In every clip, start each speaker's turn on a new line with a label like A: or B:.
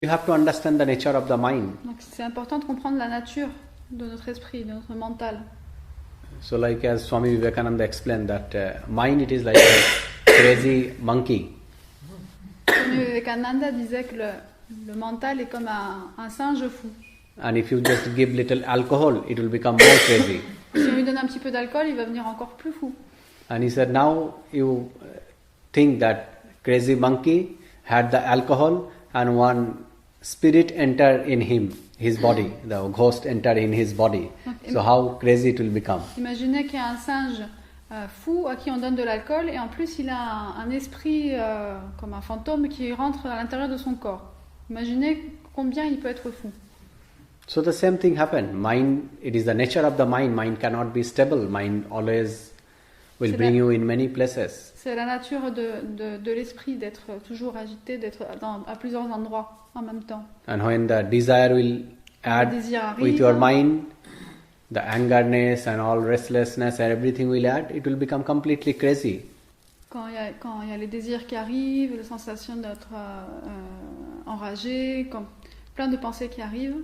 A: You have to understand the nature of the mind.
B: Donc c'est important de comprendre la nature de notre esprit, de notre mental.
A: So like as Swami Vivekananda explained that mind it is like a crazy monkey.
B: Swami Vivekananda disait que le mental est comme un singe fou.
A: And if you just give little alcohol, it will become more crazy.
B: Si on lui donne un petit peu d'alcool, il va devenir encore plus fou.
A: And he said, now you think that crazy monkey had the alcohol and one spirit entered in him, his body, the ghost entered in his body. So how crazy it will become.
B: Imaginez qu'il y a un singe fou à qui on donne de l'alcool et en plus il a un esprit comme un fantôme qui rentre à l'intérieur de son corps. Imaginez combien il peut être fou.
A: So the same thing happened. Mind, it is the nature of the mind. Mind cannot be stable. Mind always will bring you in many places.
B: C'est la nature de l'esprit d'être toujours agité, d'être à plusieurs endroits en même temps.
A: And when the desire will add with your mind, the angerness and all restlessness and everything will add, it will become completely crazy.
B: Quand il y a les désirs qui arrivent, la sensation d'être enragé, plein de pensées qui arrivent,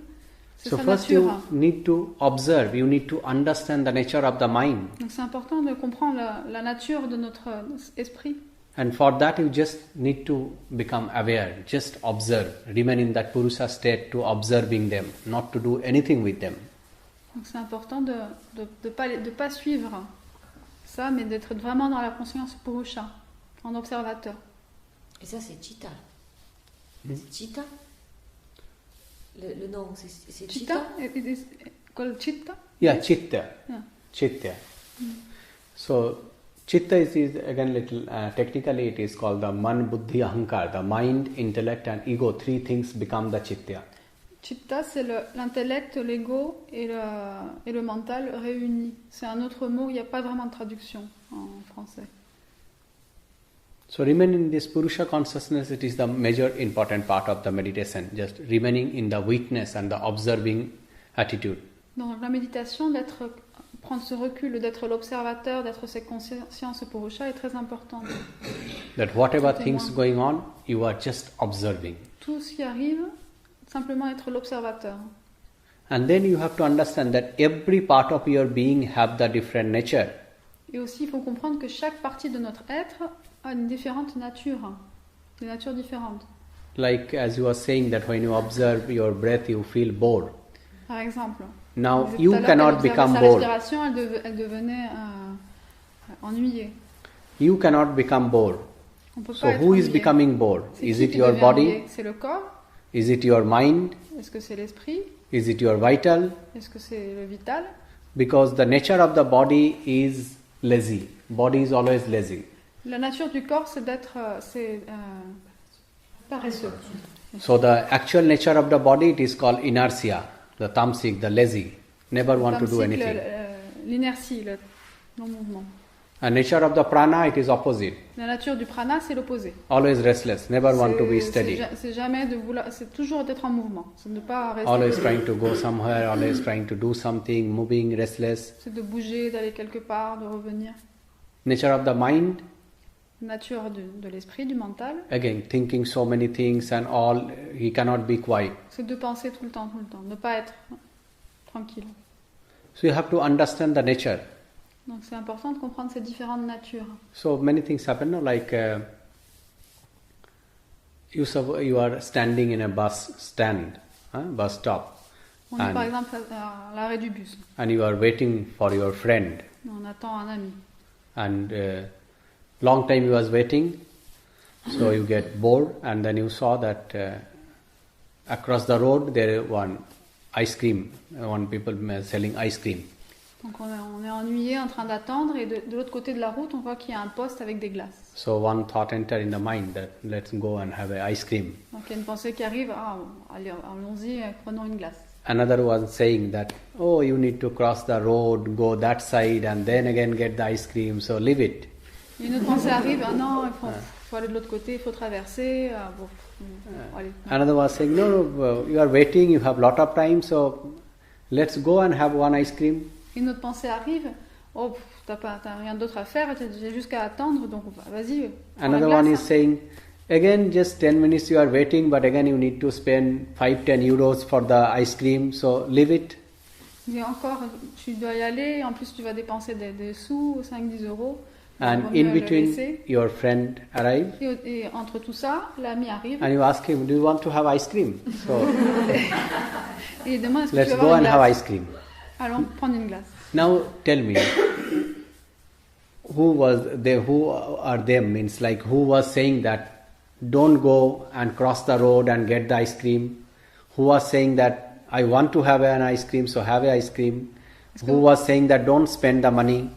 B: c'est
A: so
B: sa
A: first
B: nature.
A: you need to observe, you need to understand the nature of the mind.
B: Donc c'est important de comprendre la nature de notre esprit.
A: And for that you just need to become aware, just observe, remain in that Purusha state to observing them, not to do anything with them.
B: Donc c'est important de pas suivre ça, mais d'être vraiment dans la conscience Purusha, en observateur.
C: Et ça c'est Chitta. C'est Chitta. Le nom c'est Chitta.
B: It is called Chitta?
A: Yeah, Chitta.
B: Yeah.
A: Chitta. So Chitta is again little technically it is called the Man, Buddhi, Ahankar. The mind, intellect and ego. Three things become the Chitta.
B: Chitta, c'est l'intellect, l'ego et le mental réunis. C'est un autre mot, il n'y a pas vraiment de traduction en français.
A: So remaining in this Purusha consciousness, it is the major important part of the meditation. Just remaining in the witness and the observing attitude.
B: Dans la méditation, prendre ce recul, d'être l'observateur, d'être cette conscience Purusha est très important.
A: That whatever things going on, you are just observing.
B: Tout ce qui arrive, simplement être l'observateur.
A: And then you have to understand that every part of your being have the different nature.
B: Et aussi, il faut comprendre que chaque partie de notre être a une différente nature, des natures différentes.
A: Like as you are saying that when you observe your breath, you feel bored.
B: Par exemple.
A: Now you cannot become bored.
B: Sa respiration, elle devenait ennuyée.
A: You cannot become bored.
B: On peut
A: So
B: pas être
A: who is
B: ennuyé.
A: becoming bored?
B: C'est
A: Is
B: qui
A: it
B: qui
A: your
B: devient
A: body?
B: ennuyé? C'est le corps?
A: Is it your mind?
B: Est-ce que c'est l'esprit?
A: Is it your vital?
B: Est-ce que c'est le vital?
A: Because the nature of the body is lazy. Body is always lazy.
B: La nature du corps, c'est d'être paresseux.
A: So the actual nature of the body, it is called inertia, the tamsik, the lazy, never want to do anything.
B: L'inertie, le non-mouvement.
A: And nature of the prana, it is opposite.
B: La nature du prana, c'est l'opposé.
A: Always restless, never want to be steady.
B: C'est jamais de vouloir, c'est toujours d'être en mouvement. C'est de ne pas rester.
A: Always trying to go somewhere, always trying to do something, moving, restless.
B: C'est de bouger, d'aller quelque part, de revenir.
A: Nature of the mind,
B: Nature de l'esprit, du mental.
A: again thinking so many things and all, he cannot be quiet.
B: C'est de penser tout le temps, ne pas être tranquille.
A: So you have to understand the nature.
B: Donc c'est important de comprendre ces différentes natures.
A: So many things happen, no? Like you are standing in a bus stand, bus stop.
B: On est par exemple à l'arrêt du bus.
A: And you are waiting for your friend.
B: On attend un ami.
A: And long time you was waiting, so you get bored, and then you saw that across the road there one ice cream, one people selling ice cream.
B: Donc on est ennuyé en train d'attendre et de l'autre côté de la route on voit qu'il y a un poste avec des glaces.
A: So one thought entered in the mind that let's go and have an ice cream.
B: Donc il y a une pensée qui arrive, allons-y, prenons une glace.
A: Another was saying that, oh, you need to cross the road, go that side and then again get the ice cream, so leave it.
B: Et une autre pensée arrive, non, il faut aller de l'autre côté, il faut traverser. Allez.
A: Another was saying, no, you are waiting, you have lot of time, so let's go and have one ice cream.
B: Une autre pensée arrive, t'as rien d'autre à faire, j'ai juste qu'à attendre, donc vas-y.
A: Another one is saying, Again, just 10 minutes you are waiting, but again you need to spend 5-10 euros for the ice cream, so leave it.
B: Et encore, tu dois y aller, en plus tu vas dépenser des sous, 5-10 euros.
A: And in between, your friend arrives.
B: Et entre tout ça, l'ami arrive.
A: And you ask him, do you want to have ice cream? So,
B: et il demande, est-ce que
A: let's
B: tu veux
A: go
B: avoir une
A: and have
B: glace?
A: ice cream.
B: Allons prendre une glace.
A: Now tell me, who are them? Means like who was saying that don't go and cross the road and get the ice cream? Who was saying that I want to have an ice cream, so have an ice cream? Who was saying that don't spend the money?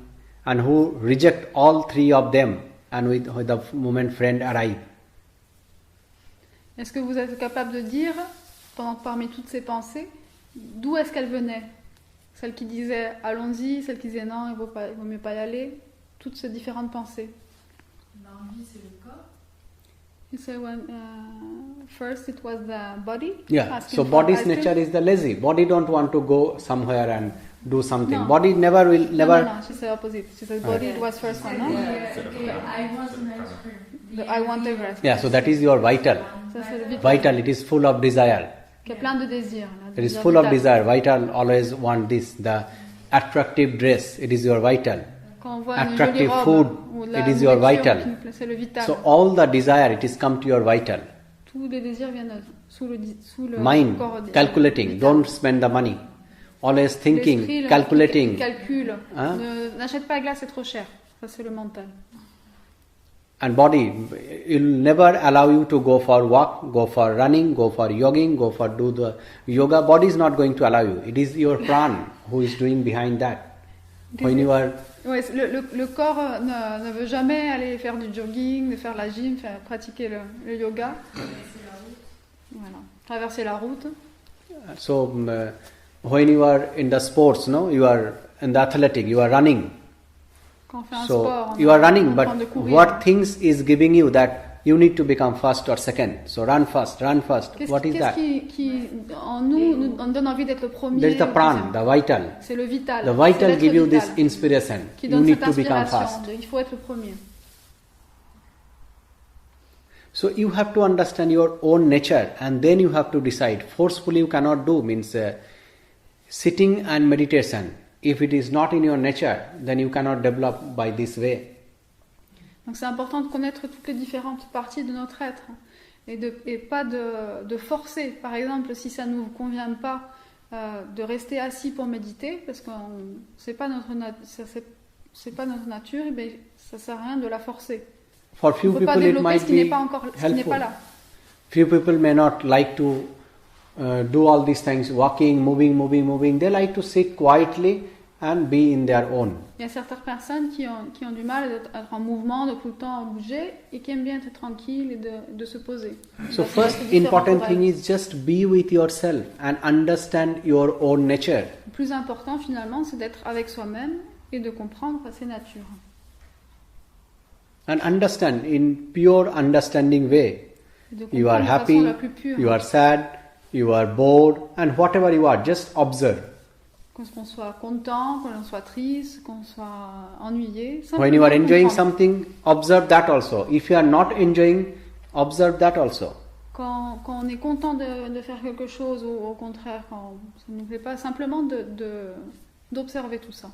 A: And who reject all three of them and with the moment friend arrive?
B: Est-ce que vous êtes capable de dire, parmi toutes ces pensées, d'où est-ce qu'elles venaient? Celles qui disaient allons-y, celles qui disaient non, il vaut mieux pas y aller, toutes ces différentes pensées.
D: L'envie, c'est le corps.
B: You say first it was the body.
A: Yeah, so body's nature is the lazy. Body don't want to go somewhere and do something.
B: No.
A: Body never will, never...
B: No, she said opposite. She said body it was first one, no?
D: I want an ice cream.
B: I want a rest.
A: Yeah, so that is your vital.
B: Ça, c'est le vital.
A: Vital, it is full of desire.
B: Qui a plein de désirs. Là,
A: It is full of desire. Vital always want this. The attractive dress, it is your vital.
B: Quand on voit une jolie
A: Attractive
B: robe,
A: food,
B: ou la
A: it is your
B: nourriture
A: vital.
B: qui nous plaît, c'est le vital.
A: So all the desire, it is come to your vital.
B: Tous les désirs viennent sous le
A: Mind,
B: corps
A: calculating,
B: vital.
A: don't spend the money. Always thinking,
B: L'esprit,
A: calculating.
B: Calcule.
A: Hein?
B: N'achète pas la glace, c'est trop cher. Ça, c'est le mental.
A: And body, it will never allow you to go for walk, go for running, go for jogging, go for do the yoga. Body is not going to allow you. It is your pran who is doing behind that. When you are...
B: Ouais, le corps ne veut jamais aller faire du jogging, de faire la gym, pratiquer le yoga. Voilà. Traverser la route.
A: So when you are in the sports, no, you are in the athletic, you are running.
B: Quand on fait un
A: So
B: sport,
A: you are running,
B: on
A: but
B: prend de courir.
A: what things is giving you that you need to become first or second? So run first, run first. What is that?
B: Qu'est-ce qui en nous donne envie d'être le premier?
A: There is the pran, the vital.
B: C'est le vital.
A: The
B: C'est
A: vital
B: l'être
A: give you
B: vital
A: this inspiration.
B: qui
A: You
B: donne
A: need
B: cette
A: to become
B: inspiration.
A: fast.
B: Il faut être le premier.
A: So you have to understand your own nature and then you have to decide. Forcefully you cannot do, means sitting and meditation. If it is not in your nature, then you cannot develop by this way.
B: Donc c'est important de connaître toutes les différentes parties de notre être et pas de forcer. Par exemple, si ça ne nous convient pas de rester assis pour méditer, parce que c'est pas notre nature, et bien ça sert à rien de la forcer.
A: For few
B: On ne peut pas
A: people it
B: développer
A: might
B: ce qui n'est
A: be
B: pas encore, ce qui n'est pas
A: helpful.
B: là.
A: Few people may not like to do all these things, walking, moving. They like to sit quietly and be in their own.
B: Il y a certaines personnes qui ont du mal à être en mouvement, de tout le temps bouger, et qui aiment bien être tranquilles et de se poser.
A: So
B: Ça,
A: first
B: c'est différent
A: important
B: pour
A: thing
B: elles.
A: is just be with yourself and understand your own nature.
B: Le plus important finalement, c'est d'être avec soi-même et de comprendre ses natures.
A: And understand in pure understanding way.
B: Et de
A: You are
B: comprendre de façon
A: happy,
B: la plus pure.
A: you are sad, you are bored, and whatever you are, just observe.
B: Qu'on soit content, qu'on soit triste, qu'on soit ennuyé.
A: When you are
B: Simplement
A: enjoying
B: comprendre.
A: something, observe that also. If you are not enjoying, observe that also.
B: Quand on est content de faire quelque chose, ou au contraire, quand ça ne nous plaît pas, simplement d'observer tout ça.